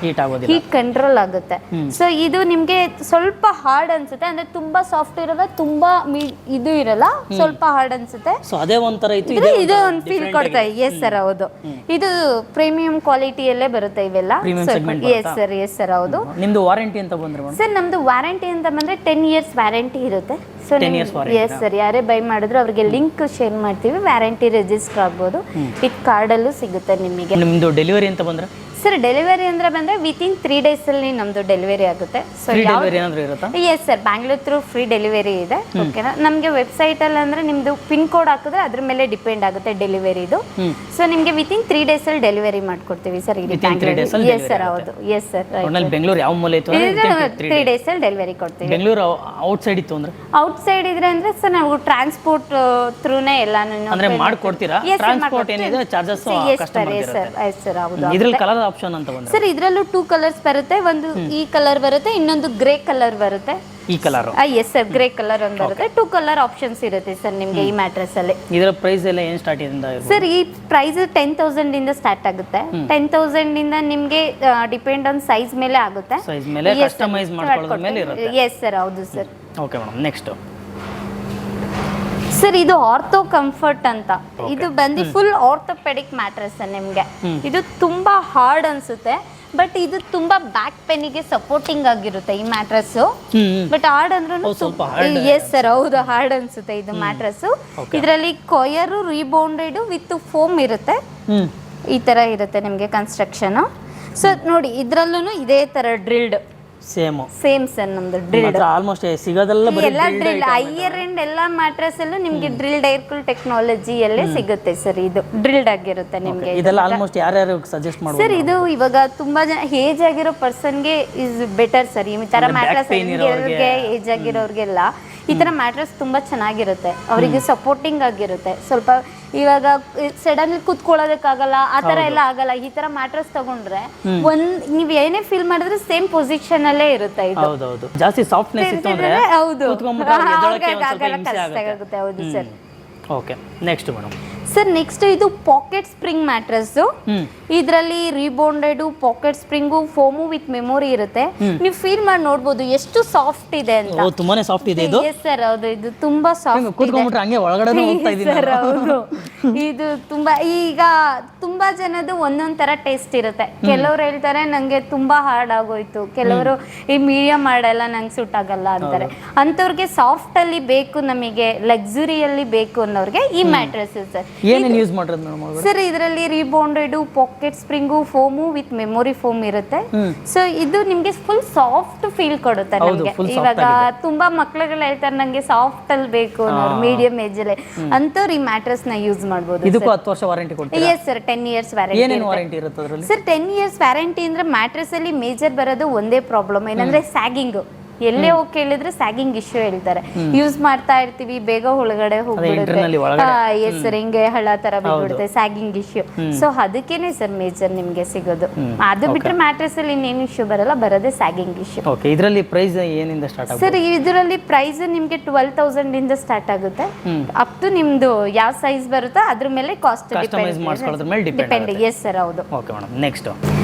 ಹೀಟ್ ಕಂಟ್ರೋಲ್ ಆಗುತ್ತೆ. ಸೊ ಇದು ನಿಮ್ಗೆ ಸ್ವಲ್ಪ ಹಾರ್ಡ್ ಅನ್ಸುತ್ತೆ, ಅಂದ್ರೆ ತುಂಬಾ ಸಾಫ್ಟ್ ಇರಲ್ಲ, ತುಂಬಾ ಇದು ಇರಲ್ಲ, ಸ್ವಲ್ಪ ಹಾರ್ಡ್ ಅನ್ಸುತ್ತೆ. ಅದೇ ಒಂಥರ ಇದು ಒಂದು ಫೀಲ್ ಕೊಡ್ತಾ ಇದೆ. ಎಸ್ ಸರ್, ಹೌದು. ಇದು ಪ್ರೀಮಿಯಂ ಕ್ವಾಲಿಟಿಯಲ್ಲೇ ಬರುತ್ತೆ ಇವೆಲ್ಲ. ಎಸ್ ಸರ್, ಹೌದು. ನಿಮ್ದು ವಾರಂಟಿ ಅಂತ ಬಂದ್ರೆ ಸರ್, ನಮ್ದು ವಾರಂಟಿ ಅಂತ ಬಂದ್ರೆ 10 years ವ್ಯಾರಂಟಿ ಇರುತ್ತೆ. ಸೊ ಎಸ್ ಸರ್, ಯಾರೇ ಬೈ ಮಾಡಿದ್ರು ಅವ್ರಿಗೆ ಲಿಂಕ್ ಶೇರ್ ಮಾಡ್ತೀವಿ, ವ್ಯಾರಂಟಿ ರಿಜಿಸ್ಟರ್ ಆಗ್ಬೋದು. ಕಾರ್ಡಲ್ಲೂ ಸಿಗುತ್ತೆ ನಿಮಗೆ. ನಿಮ್ದು ಡೆಲಿವರಿ ಅಂತ ಬಂದ್ರೆ ಸರ್, ಡೆಲಿವರಿ ಅಂದ್ರೆ ಬಂದ್ರೆ ವಿತಿನ್ 3 days ಅಲ್ಲಿ ನಮ್ದು ಡೆಲಿವರಿ ಆಗುತ್ತೆ. So yes sir, Bangalore through free delivery ಇದೆ. ಓಕೆನಾ? ನಮಗೆ ವೆಬ್ಸೈಟ್ ಅಲ್ಲಿ ಅಂದ್ರೆ ನಿಮ್ದು ಪಿನ್ ಕೋಡ್ ಹಾಕಿದ್ರೆ ಅದ್ರ ಮೇಲೆ ಡಿಪೆಂಡ್ ಆಗುತ್ತೆ ಡೆಲಿವರಿದು. ಸೊ ನಿಮ್ಗೆ ವಿತಿನ್ 3 days ಅಲ್ಲಿ ಡೆಲಿವರಿ ಮಾಡ್ಕೊಡ್ತೀವಿ ಸರ್. ಎಸ್ ಸರ್, ಹೌದು. ಎಸ್ ಸರ್, ಬೆಂಗಳೂರು ಯಾವ ಮೂಲೆ ಇತ್ತು? 3 days ಅಲ್ಲಿ ಡೆಲಿವರಿ ಕೊಡ್ತೀವಿ. ಬೆಂಗಳೂರು ಔಟ್ ಸೈಡ್ ಇತ್ತು ಅಂದ್ರೆ ಔಟ್ ಸೈಡ್ ಇದ್ರೆ ಅಂದ್ರೆ ಸರ್ ನಾವು ಟ್ರಾನ್ಸ್ಪೋರ್ಟ್ ಥ್ರೂನೇ ಎಲ್ಲಾನು ಅಂದ್ರೆ ಮಾಡ್ಕೊಡ್ತೀರಾ? ಟ್ರಾನ್ಸ್ಪೋರ್ಟ್ ಏನಿದೆ ಚಾರ್ಜಸ್ ಎಸ್ ಸರ್, ಹೌದು. ಇದ್ರಲ್ಲಿ ಕಲರ್ ಆಪ್ಷನ್ ಅಂತ ಬಂದ್ರೆ ಸರ್, ಇದರಲ್ಲೂ 2 ಕಲರ್ಸ್ ಬರುತ್ತೆ. ಒಂದು ಈ ಕಲರ್ ಬರುತ್ತೆ, ಇನ್ನೊಂದು ಗ್ರೇ ಕಲರ್ ಬರುತ್ತೆ. ಈ colour yes sir, grey colour ಒಂದು ಬರುತ್ತೆ. 2 ಕಲರ್ ಆಪ್ಷನ್ಸ್ ಇರುತ್ತೆ ಸರ್ ನಿಮ್ಗೆ ಈ ಮ್ಯಾಟ್ರೆಸ್ ಅಲ್ಲಿ. ಇದರ ಪ್ರೈಸ್ ಎಲ್ಲ ಏನು ಸ್ಟಾರ್ಟ್ ಇದೆ ಸರ್? ಈ ಪ್ರೈಸ್ 10,000 ಇಂದ ಸ್ಟಾರ್ಟ್ ಆಗುತ್ತೆ. 10,000 ಇಂದ ನಿಮ್ಗೆ ಡಿಪೆಂಡ್ ಆನ್ ಸೈಜ್ ಮೇಲೆ ಆಗುತ್ತೆ. ಸೈಜ್ ಮೇಲೆ ಕಸ್ಟಮೈಸ್ ಮಾಡ್ಕೊಳ್ಳೋದ್ರ ಮೇಲೆ ಇರುತ್ತೆ. ಎಸ್ ಸರ್, ಹೌದು ಸರ್. ಓಕೆ ಮೇಡಮ್, ನೆಕ್ಸ್ಟ್ ಸರ್, ಇದು ಆರ್ಥೋ ಕಂಫರ್ಟ್ ಅಂತ. ಇದು ಬಂದು ಫುಲ್ ಆರ್ಥೋಪೆಡಿಕ್ ಮ್ಯಾಟ್ರೆಸ್ ನಿಮ್ಗೆ. ಇದು ತುಂಬಾ ಹಾರ್ಡ್ ಅನ್ಸುತ್ತೆ, ಬಟ್ ಇದು ತುಂಬಾ ಬ್ಯಾಕ್ ಪೇನಿಗೆ ಸಪೋರ್ಟಿಂಗ್ ಆಗಿರುತ್ತೆ ಈ ಮ್ಯಾಟ್ರೆಸ್. ಬಟ್ ಹಾರ್ಡ್ ಅಂದ್ರೂ ಎಸ್ ಸರ್, ಹೌದು, ಹಾರ್ಡ್ ಅನ್ಸುತ್ತೆ ಇದು ಮ್ಯಾಟ್ರೆಸ್. ಇದರಲ್ಲಿ ಕೊಯರ್ ರೀಬೌಂಡೆಡ್ ವಿತ್ ಫೋಮ್ ಇರುತ್ತೆ. ಈ ತರ ಇರುತ್ತೆ ನಿಮ್ಗೆ ಕನ್ಸ್ಟ್ರಕ್ಷನ್. ಸೊ ನೋಡಿ, ಇದ್ರಲ್ಲೂ ಇದೇ ತರ ಡ್ರಿಲ್ಡ್ ಸೇಮ್ ಸರ್. ನಮ್ದು ಡ್ರಿಲ್ಡ್ ಆಲ್ಮೋಸ್ಟ್ ಸಿಗೋದೆಲ್ಲ ಎಲ್ಲ ಡ್ರಿಲ್ಡ್, ಹೈಯರ್ ಎಂಡ್ ಎಲ್ಲ ಮ್ಯಾಟ್ರೆಸ್ ಅಲ್ಲೂ ನಿಮ್ಗೆ ಡ್ರಿಲ್ಡ್ ಏರ್ ಕೂಲ್ ಟೆಕ್ನಾಲಜಿ ಅಲ್ಲೇ ಸಿಗುತ್ತೆ ಸರ್. ಇದು ಡ್ರಿಲ್ಡ್ ಆಗಿರುತ್ತೆ ನಿಮ್ಗೆ. ಇದೆಲ್ಲ ಆಲ್ಮೋಸ್ಟ್ ಯಾರ್ಯಾರು ಸಜೆಸ್ಟ್ ಮಾಡ್ಬೋದು ಸರ್? ಇದು ಇವಾಗ ತುಂಬಾ ಜನ ಏಜ್ ಆಗಿರೋ ಪರ್ಸನ್ಗೆ ಇಸ್ ಬೆಟರ್ ಸರ್. ಈ ತರ ಮ್ಯಾಟ್ರೆಸ್ ಏಜ್ ಆಗಿರೋರ್ಗೆಲ್ಲ ಈ ತರ ಮ್ಯಾಟ್ರೆಸ್ ತುಂಬಾ ಚೆನ್ನಾಗಿರುತ್ತೆ. ಅವರಿಗೆ ಸಪೋರ್ಟಿಂಗ್ ಆಗಿರುತ್ತೆ. ಸ್ವಲ್ಪ ಇವಾಗ ಸಡನ್ಲಿ ಕುತ್ಕೊಳ್ಳೋದಕ್ಕಾಗಲ್ಲ, ಆ ತರ ಎಲ್ಲ ಆಗಲ್ಲ. ಈ ತರ ಮ್ಯಾಟ್ರೆಸ್ ತಗೊಂಡ್ರೆ ನೀವ್ ಏನೇ ಫೀಲ್ ಮಾಡಿದ್ರೆ ಸೇಮ್ ಪೊಸಿಷನ್ ಅಲ್ಲೇ ಇರುತ್ತೆ. ಇದು ಜಾಸ್ತಿ ಸಾಫ್ಟ್ನೆಸ್ ಇತ್ತು ಅಂದ್ರೆ ಹೌದು, ಕಷ್ಟ ಆಗುತ್ತೆ. ಹೌದು ಸರ್. Okay, next madam. Sir, next ಇದು ಪಾಕೆಟ್ ಸ್ಪ್ರಿಂಗ್ ಮ್ಯಾಟ್ರೆಸ್. ಇದರಲ್ಲಿ rebounded pocket spring, foam with memory ಇರುತ್ತೆ. ನೀವು ಫೀಲ್ ಮಾಡಿ ನೋಡ್ಬೋದು ಎಷ್ಟು ಸಾಫ್ಟ್ ಇದೆ ಅಂತ. ತುಂಬಾನೇ ಸಾಫ್ಟ್ ಇದೆ ಇದು. ಎಸ್ ಸರ್, ಹೌದು. ಇದು ತುಂಬಾ ಸಾಫ್ಟ್ ಕೂತ್ಕೊಂಡ್ಬಿಟ್ರೆ ಹಂಗೆ ಒಳಗಡೆ ಹೋಗ್ತಾ ಇದೀನಿ ಸರ್. ಹೌದು, ಇದು ತುಂಬಾ ಈಗ ತುಂಬಾ ಜನದು ಒಂದೊಂದ್ ತರ ಟೇಸ್ಟ್ ಇರುತ್ತೆ. ಕೆಲವರು ಹೇಳ್ತಾರೆ ನಂಗೆ ತುಂಬಾ ಹಾರ್ಡ್ ಆಗೋಯ್ತು, ಕೆಲವರು ಈ ಮೀಡಿಯಂ ಹಾರ್ಡ್ ನಂಗೆ ಸೂಟ್ ಆಗಲ್ಲ ಅಂತಾರೆ. ಅಂತವ್ರಿಗೆ ಸಾಫ್ಟ್ ಅಲ್ಲಿ ಬೇಕು, ನಮಗೆ ಲಕ್ಸುರಿಯಲ್ಲಿ ಬೇಕು ಅನ್ನೋರ್ಗೆ ಈ ಮ್ಯಾಟ್ರೆಸ್ ಸರ್. ಏನೇನು ಯೂಸ್ ಮಾಡಿರೋದು ಮೇಡಮ್ ಸರ್? ಇದರಲ್ಲಿ rebounded pocket spring, foam with memory foam ಇರುತ್ತೆ. ಸೊ ಇದು ನಿಮ್ಗೆ ಫುಲ್ ಸಾಫ್ಟ್ ಫೀಲ್ ಕೊಡುತ್ತೆ ನಮ್ಗೆ. ಇವಾಗ ತುಂಬಾ ಮಕ್ಳುಗಳು ಹೇಳ್ತಾರೆ ನಂಗೆ ಸಾಫ್ಟ್ ಅಲ್ಲಿ ಬೇಕು, ಮೀಡಿಯಂ ಏಜ್ ಅಲ್ಲಿ, ಅಂತವ್ರು ಈ ಮ್ಯಾಟ್ರೆಸ್ ನ ಯೂಸ್ ಮಾಡಬಹುದು. ಇದಕ್ಕೂ 10 ವರ್ಷ ವಾರಂಟಿ ಕೊಡ್ತೀರಾ? Yes sir, 10 years warranty. ಏನೇನು ವಾರಂಟಿ ಇರುತ್ತೆ ಅದರಲ್ಲಿ? ಸರ್, 10 years ವ್ಯಾರಂಟಿ ಅಂದ್ರೆ ಮ್ಯಾಟ್ರೆಸ್ ಅಲ್ಲಿ ಮೇಜರ್ ಬರೋದು ಒಂದೇ ಪ್ರಾಬ್ಲಮ್, ಏನಂದ್ರೆ ಸ್ಯಾಗಿಂಗ್. ಎಲ್ಲೇ ಹೋಗಿ ಕೇಳಿದ್ರೆ ಸ್ಯಾಗಿಂಗ್ ಇಶ್ಯೂ ಹೇಳ್ತಾರೆ. ಯೂಸ್ ಮಾಡ್ತಾ ಇರ್ತೀವಿ, ಬೇಗ ಒಳಗಡೆ ಹೋಗ್ಬಿಡುತ್ತೆ. ಎಸ್ ಸರ್, ಹಿಂಗೆ ಹಳ ತರ ಬಿಡ್ಬಿಡುತ್ತೆ, ಸ್ಯಾಗಿಂಗ್ ಇಶ್ಯೂ. ಸೊ ಅದಕ್ಕೇನೆ ಸರ್ ಮೇಜರ್ ನಿಮ್ಗೆ ಸಿಗೋದು. ಅದು ಬಿಟ್ರೆ ಮ್ಯಾಟ್ರೆಸ್ ಅಲ್ಲಿ ಇನ್ನೇನು ಇಶ್ಯೂ ಬರಲ್ಲ, ಬರೋದೇ ಸ್ಯಾಗಿಂಗ್ ಇಶ್ಯೂ. ಓಕೆ, ಇದರಲ್ಲಿ ಪ್ರೈಸ್ ಏನಿಂದ ಸ್ಟಾರ್ಟ್ ಆಗುತ್ತೆ ಸರ್? ಇದರಲ್ಲಿ ಪ್ರೈಸ್ ನಿಮ್ಗೆ 12,000 ಇಂದ ಸ್ಟಾರ್ಟ್ ಆಗುತ್ತೆ. ಅಪ್ ಟು ನಿಮ್ದು ಯಾವ ಸೈಜ್ ಬರುತ್ತೋ ಅದ್ರ ಮೇಲೆ ಕಾಸ್ಟ್ ಡಿಪೆಂಡ್. ಎಸ್ ಸರ್, ಹೌದು. ಓಕೆ ಮೇಡಮ್, ನೆಕ್ಸ್ಟ್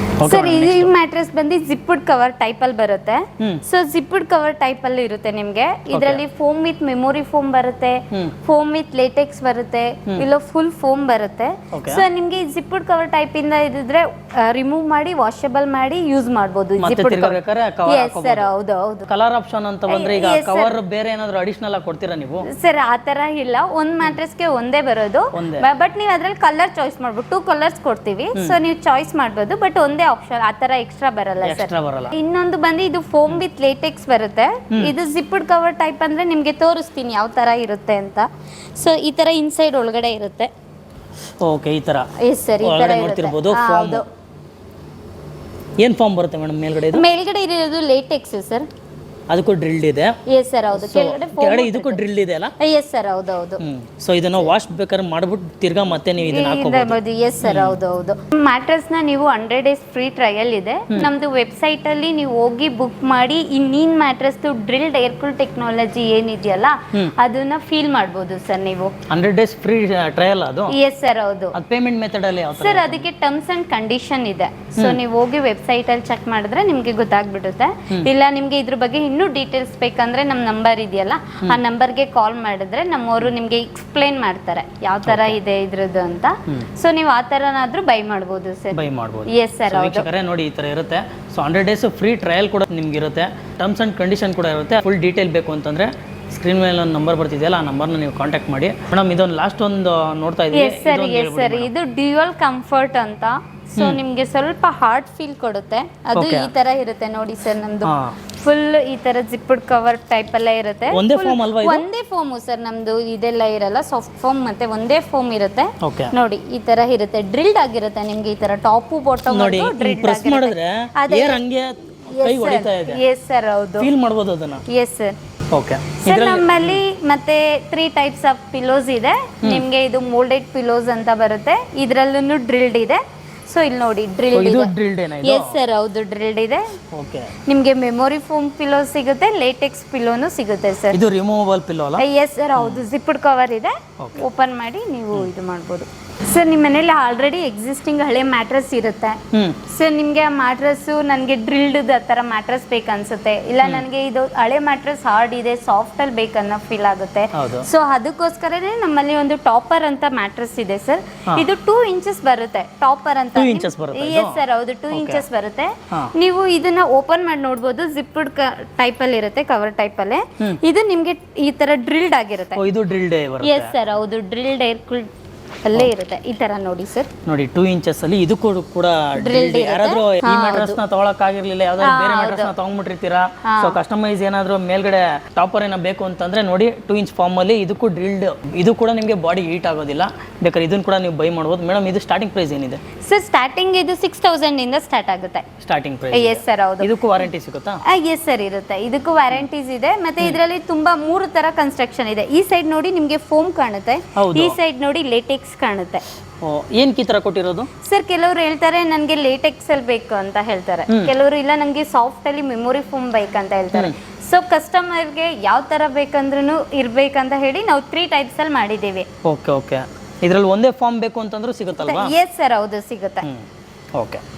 ಸರ್, ಈ ಮ್ಯಾಟ್ರೆಸ್ ಬಂದು ಜಿಪ್ಪಡ್ ಕವರ್ ಟೈಪ್ ಅಲ್ಲಿ ಬರುತ್ತೆ. ಸೊ ಜಿಪ್ಪಡ್ ಕವರ್ ಟೈಪ್ ಅಲ್ಲಿ ಇರುತ್ತೆ ನಿಮ್ಗೆ. ಇದರಲ್ಲಿ ಫೋಮ್ ವಿತ್ ಮೆಮೊರಿ ಫೋಮ್ ಬರುತ್ತೆ, ಫೋಮ್ ವಿತ್ ಲೇಟೆಕ್ಸ್ ಬರುತ್ತೆ, ಇಲ್ಲ ಫುಲ್ ಫೋಮ್ ಬರುತ್ತೆ. ಸೊ ನಿಮ್ಗೆ ಜಿಪ್ಪಡ್ ಕವರ್ ಟೈಪ್ ಇಂದ ಇದ್ರೆ ರಿಮೂವ್ ಮಾಡಿ ವಾಷಬಲ್ ಮಾಡಿ ಯೂಸ್ ಮಾಡಬಹುದು. ಎಸ್ ಸರ್, ಹೌದು ಹೌದು. ಕಲರ್ ಆಪ್ಷನ್ ಅಂತ ಬಂದ್ರೆ ಈಗ ಕವರ್ ಬೇರೆ ಏನಾದ್ರು ಅಡಿಷನಲ್ ಆಗಿ ಕೊಡ್ತೀರಾ ನೀವು? ಸರ್, ಆ ತರ ಇಲ್ಲ, ಒಂದ್ ಮ್ಯಾಟ್ರೆಸ್ಗೆ ಒಂದೇ ಬರೋದು. ಬಟ್ ನೀವು ಅದ್ರಲ್ಲಿ ಕಲರ್ ಚಾಯ್ಸ್ ಮಾಡ್ಬೋದು. 2 ಕಲರ್ಸ್ ಕೊಡ್ತೀವಿ, ಸೊ ನೀವು ಚಾಯ್ಸ್ ಮಾಡ್ಬೋದು. ಬಟ್ ಒಂದೇ ಆಪ್ಷನ್, ಆ ತರ ಎಕ್ಸ್ಟ್ರಾ ಬರಲ್ಲ ಸರ್. ಇನ್ನೊಂದು ಬಂದು ಇದು ಫೋಮ್ ವಿತ್ ಲೇಟೆಕ್ಸ್ ಬರುತ್ತೆ. ಇದು ಜಿಪ್ಪಡ್ ಕವರ್ ಟೈಪ್ ಅಂದ್ರೆ ನಿಮ್ಗೆ ತೋರಿಸ್ತೀನಿ ಯಾವ ತರ ಇರುತ್ತೆ ಅಂತ. ಸೊ ಈ ತರ ಇನ್ಸೈಡ್ ಒಳಗಡೆ ಇರುತ್ತೆ. ಓಕೆ, ಈ ತರ. ಎಸ್ ಸರ್, ಈ ತರ ನೋಡ್ತಿರಬಹುದು. ಏನ್ ಫಾರ್ಮ್ ಬರುತ್ತೆ ಮೇಡಮ್ ಮೇಲ್ಗಡೆ? ಮೇಲ್ಗಡೆ ಇರೋದು ಲೇಟೆಕ್ಸ್ ಸರ್. ಅದಕ್ಕೂ ಡ್ರಿಲ್ಡ್ ಇದೆ. ಎಸ್ ಸರ್ ಹೌದು. ಕೆಳಗಡೆ ಇದಕ್ಕೂ ಡ್ರಿಲ್ಡ್ ಇದೆ ಅಲ್ಲ? ಎಸ್ ಸರ್ ಹೌದು ಹೌದು. ಸೊ ಇದನ್ನ ವಾಶ್ ಬೇಕಾದ್ರೆ ಮಾಡ್ಬಿಟ್ಟು ತಿರ್ಗಾ ಮತ್ತೆ ನೀವು ಇದನ್ನ ಹಾಕೋಬಹುದು. ಎಸ್ ಸರ್ ಹೌದು ಹೌದು. ಮ್ಯಾಟ್ರೆಸ್ ನ ನೀವು 100 days ಫ್ರೀ ಟ್ರಯಲ್ ಇದೆ. ನಮ್ದು ವೆಬ್ಸೈಟ್ ಅಲ್ಲಿ ನೀವು ಹೋಗಿ ಬುಕ್ ಮಾಡಿ ಈ ನೀನ್ mattress drilled air cool technology ಏನಿದೆಯಲ್ಲ ಅದನ್ನ ಫೀಲ್ ಮಾಡ್ಬೋದು ಸರ್ ನೀವು. 100 days ಫ್ರೀ ಟ್ರಯಲ್ ಅದು? ಎಸ್ ಸರ್ ಹೌದು. ಅದು ಪೇಮೆಂಟ್ ಮೆಥಡ್ ಅಲ್ಲಿ ಯಾವ ತರ ಸರ್? ಅದಕ್ಕೆ ಟರ್ಮ್ಸ್ ಅಂಡ್ ಕಂಡೀಷನ್ ಇದೆ. ಸೊ ನೀವು ಹೋಗಿ ವೆಬ್ಸೈಟ್ ಅಲ್ಲಿ ಚೆಕ್ ಮಾಡಿದ್ರೆ ನಿಮ್ಗೆ ಗೊತ್ತಾಗ್ಬಿಡುತ್ತೆ. ಇಲ್ಲ ನಿಮ್ಗೆ ಇದ್ರ ಬಗ್ಗೆ ಇನ್ನೂ ಡೀಟೇಲ್ಸ್ ಬೇಕಂದ್ರೆ ನಮ್ ನಂಬರ್ ಇದೆಯಲ್ಲ ಆ ನಂಬರ್ಗೆ ಕಾಲ್ ಮಾಡಿದ್ರೆ ನಮ್ಮವರು ನಿಮ್ಗೆ ಎಕ್ಸ್ಪ್ಲೇನ್ ಮಾಡ್ತಾರೆ ಯಾವ ತರ ಇದೆ ಇದ್ರದ್ದು ಅಂತ. ಸೊ ನೀವು ಆ ತರನಾದ್ರೂ ಬೈ ಮಾಡ್ಬೋದು ಸರ್. ಬೈ ಮಾಡ್ಬೋದು. ಎಸ್ ಸರ್ ಹೌದು. ವೀಕ್ಷಕರೇ ನೋಡಿ ಈ ತರ ಇರುತ್ತೆ. ಸೊ 100 days ಫ್ರೀ ಟ್ರಯಲ್ ಕೂಡ ನಿಮ್ಗೆ ಇರುತ್ತೆ. ಟರ್ಮ್ಸ್ ಅಂಡ್ ಕಂಡೀಷನ್ ಕೂಡ ಇರುತ್ತೆ. ಫುಲ್ ಡೀಟೇಲ್ ಬೇಕು ಅಂತಂದ್ರೆ ಸ್ಕ್ರೀನ್ ಮೇಲೆ ಒಂದು ನಂಬರ್ ಬರ್ತಿದೆಯಲ್ಲ ಆ ನಂಬರ್ನ ನೀವು ಕಾಂಟ್ಯಾಕ್ಟ್ ಮಾಡಿ. ಮೇಡಮ್ ಇದೊಂದು ಲಾಸ್ಟ್ ಒಂದು ನೋಡ್ತಾ ಇದ್ದೀವಿ. Yes sir yes sir. ಇದು ಡ್ಯುಯಲ್ ಕಂಫರ್ಟ್ ಅಂತ. ಸೊ ನಿಮ್ಗೆ ಸ್ವಲ್ಪ ಹಾರ್ಡ್ ಫೀಲ್ ಕೊಡುತ್ತೆ. ಅದು ಈ ತರ ಇರುತ್ತೆ ನೋಡಿ ಸರ್. ನಮ್ದು ಫುಲ್ ಈ ತರ ಜಿಪ್ಪಡ್ ಕವರ್ ಟೈಪ್ ಎಲ್ಲ ಇರುತ್ತೆ. ಒಂದೇ ಫೋಮ್ ಅಲ್ವಾ ಇದು? ಒಂದೇ ಫೋಮ್ ಸರ್. ನಮ್ದು ಇದೆಲ್ಲ ಇರಲ್ಲ, ಸಾಫ್ಟ್ ಫೋಮ್ ಮತ್ತೆ ಒಂದೇ ಫೋಮ್ ಇರುತ್ತೆ. ಓಕೆ ನೋಡಿ ಈ ತರ ಇರುತ್ತೆ. ಡ್ರಿಲ್ಡ್ ಆಗಿರುತ್ತೆ ನಿಮ್ಗೆ ಈ ತರ ಟಾಪ್ ಬಾಟಮ್ ನೋಡಿ ಪ್ರೆಸ್ ಮಾಡಿದ್ರೆ ಏರ್ ಹಂಗೆ ಕೈ ಹೊಡಿತಾ ಇದೆ. ಎಸ್ ಸರ್ ಹೌದು. ಫೀಲ್ ಮಾಡ್ಬೋದು ಅದನ್ನ. Yes sir. ಓಕೆ ಸರ್ ನಮ್ಮಲ್ಲಿ ಮತ್ತೆ 3 types ಆಫ್ ಪಿಲೋಸ್ ಇದೆ. ನಿಮ್ಗೆ ಇದು ಮೋಲ್ಡೆಡ್ ಪಿಲೋಸ್ ಅಂತ ಬರುತ್ತೆ. ಇದ್ರಲ್ಲೂ ಡ್ರಿಲ್ಡ್ ಇದೆ. ಸೊ ಇಲ್ಲಿ ನೋಡಿ ಡ್ರಿಲ್ಡ್ ಇದು ಇದೆ. ಡ್ರಿಲ್ಡ್ ಏನ ಇದು? ಎಸ್ ಸರ್ ಹೌದು ಡ್ರಿಲ್ಡ್ ಇದೆ. ಓಕೆ ನಿಮ್ಗೆ ಮೆಮೊರಿ ಫೋಮ್ ಪಿಲೋ ಸಿಗುತ್ತೆ, ಲೇಟೆಕ್ಸ್ ಪಿಲೋನು ಸಿಗುತ್ತೆ ಸರ್. ಇದು ರಿಮೂವಬಲ್ ಪಿಲ್ಲೋ ಅಲ್ಲ? ಎಸ್ ಸರ್ ಹೌದು. ಜಿಪ್ಪಡ್ ಕವರ್ ಇದೆ. ಓಪನ್ ಮಾಡಿ ನೀವು ಇದು ಮಾಡ್ಬೋದು ಸರ್. ನಿಮ್ಮ ಮನೇಲಿ ಆಲ್ರೆಡಿ ಎಕ್ಸಿಸ್ಟಿಂಗ್ ಹಳೆ ಮ್ಯಾಟ್ರೆಸ್ ಇರುತ್ತೆ ಸರ್. ನಿಮಗೆ ಆ ಮ್ಯಾಟ್ರೆಸ್ ನನಗೆ ಡ್ರಿಲ್ಡ್ ಆ ಥರ ಮ್ಯಾಟ್ರೆಸ್ ಬೇಕನ್ಸುತ್ತೆ, ಇಲ್ಲ ನನಗೆ ಇದು ಹಳೆ ಮ್ಯಾಟ್ರೆಸ್ ಹಾರ್ಡ್ ಇದೆ ಸಾಫ್ಟ್ ಅಲ್ಲಿ ಬೇಕನ್ನೋ ಫೀಲ್ ಆಗುತ್ತೆ. ಸೊ ಅದಕ್ಕೋಸ್ಕರನೇ ನಮ್ಮಲ್ಲಿ ಒಂದು ಟಾಪರ್ ಅಂತ ಮ್ಯಾಟ್ರೆಸ್ ಇದೆ ಸರ್. ಇದು 2 inches ಬರುತ್ತೆ ಟಾಪರ್ ಅಂತ. 2 inches ಬರುತ್ತೆ? ಎಸ್ ಸರ್ ಹೌದು 2 inches ಬರುತ್ತೆ. ನೀವು ಇದನ್ನ ಓಪನ್ ಮಾಡಿ ನೋಡ್ಬೋದು. ಜಿಪ್ಪಡ್ ಟೈಪ್ ಅಲ್ಲಿ ಇರುತ್ತೆ, ಕವರ್ ಟೈಪ್ ಅಲ್ಲಿ. ಇದು ನಿಮ್ಗೆ ಈ ತರ ಡ್ರಿಲ್ಡ್ ಆಗಿರುತ್ತೆ. ಇದು ಡ್ರಿಲ್ಡ್ ಬರುತ್ತೆ? ಎಸ್ ಸರ್ ಹೌದು. ಡ್ರಿಲ್ಡ್ ಏರ್ ಕೂಲ್ ಅಲ್ಲೇ ಇರುತ್ತೆ ಈ ತರ ನೋಡಿ ಸರ್. ನೋಡಿ 2 inches ಅಲ್ಲಿ ಇದು ಕೂಡ ಡ್ರಿಲ್ಡ್. ಯಾರಾದ್ರೂ ಈ ಮ್ಯಾಟ್ರೆಸ್ ನ ತಗೊಳಕ್ ಆಗಿರ್ಲಿಲ್ಲ, ಯಾವ್ದಾದ್ರು ಬೇರೆ ಮ್ಯಾಟ್ರೆಸ್ ನ ತಗೊಂಡ್ಬಿಟ್ಟಿರ್ತೀರಾ, ಸೊ ಕಸ್ಟಮೈಸ್ ಏನಾದ್ರು ಮೇಲ್ಗಡೆ ಟಾಪರ್ ಏನೋ ಬೇಕು ಅಂತಂದ್ರೆ ನೋಡಿ 2 inch ಫಾರ್ಮ್ ಅಲ್ಲಿ ಇದಕ್ಕೂ ಡ್ರಿಲ್ಡ್. ಇದು ಕೂಡ ನಿಮಗೆ ಬಾಡಿ ಹೀಟ್ ಆಗೋದಿಲ್ಲ. ಬೇಕಾದ್ರೆ ಇದನ್ನ ಕೂಡ ನೀವು ಬೈ ಮಾಡ್ಬೋದು. ಮೇಡಮ್ ಇದು ಸ್ಟಾರ್ಟಿಂಗ್ ಪ್ರೈಸ್ ಏನಿದೆ ಸರ್? ಸ್ಟಾರ್ಟಿಂಗ್ ಇದು 6000 ಇಂದ ಸ್ಟಾರ್ಟ್ ಆಗುತ್ತೆ ಸ್ಟಾರ್ಟಿಂಗ್ ಪ್ರೈಸ್. ಎಸ್ ಸರ್ ಹೌದು. ಇದಕ್ಕೂ ವಾರಂಟಿ ಸಿಗುತ್ತಾ? ಎಸ್ ಸರ್ ಇರುತ್ತೆ. ಇದಕ್ಕೂ ವಾರಂಟೀಸ್ ಇದೆ. ಮತ್ತೆ ಇದರಲ್ಲಿ ತುಂಬಾ 3 ತರ ಕನ್ಸ್ಟ್ರಕ್ಷನ್ ಇದೆ. ಈ ಸೈಡ್ ನೋಡಿ ನಿಮ್ಗೆ ಫೋಮ್ ಕಾಣುತ್ತೆ, ಈ ಸೈಡ್ ನೋಡಿ ಲೇಟೆಕ್ಸ್ ಕಾಣುತ್ತೆ. ಏನ್ ಈ ತರ ಕೊಟ್ಟಿರೋದು ಸರ್? ಕೆಲವರು ಹೇಳ್ತಾರೆ ನನಗೆ ಲೇಟೆಕ್ಸ್ ಅಲ್ಲಿ ಬೇಕು ಅಂತ ಹೇಳ್ತಾರೆ, ಕೆಲವರು ಇಲ್ಲ ನನಗೆ ಸಾಫ್ಟ್ ಅಲ್ಲಿ ಮೆಮೊರಿ ಫೋಮ್ ಬೇಕಂತ ಹೇಳ್ತಾರೆ. ಸೊ ಕಸ್ಟಮರ್ಗೆ ಯಾವ ತರ ಬೇಕಂದ್ರೂ ಇರ್ಬೇಕಂತ ಹೇಳಿ ನಾವು 3 types ಅಲ್ಲಿ ಮಾಡಿದ್ದೀವಿ. Okay okay. ಇದ್ರಲ್ಲಿ ಒಂದೇ ಫಾರ್ಮ್ ಬೇಕು ಅಂತಂದ್ರೂ ಸಿಗುತ್ತಲ್ವಾ? ಎಸ್ ಸರ್ ಹೌದು ಸಿಗುತ್ತೆ. ಓಕೆ.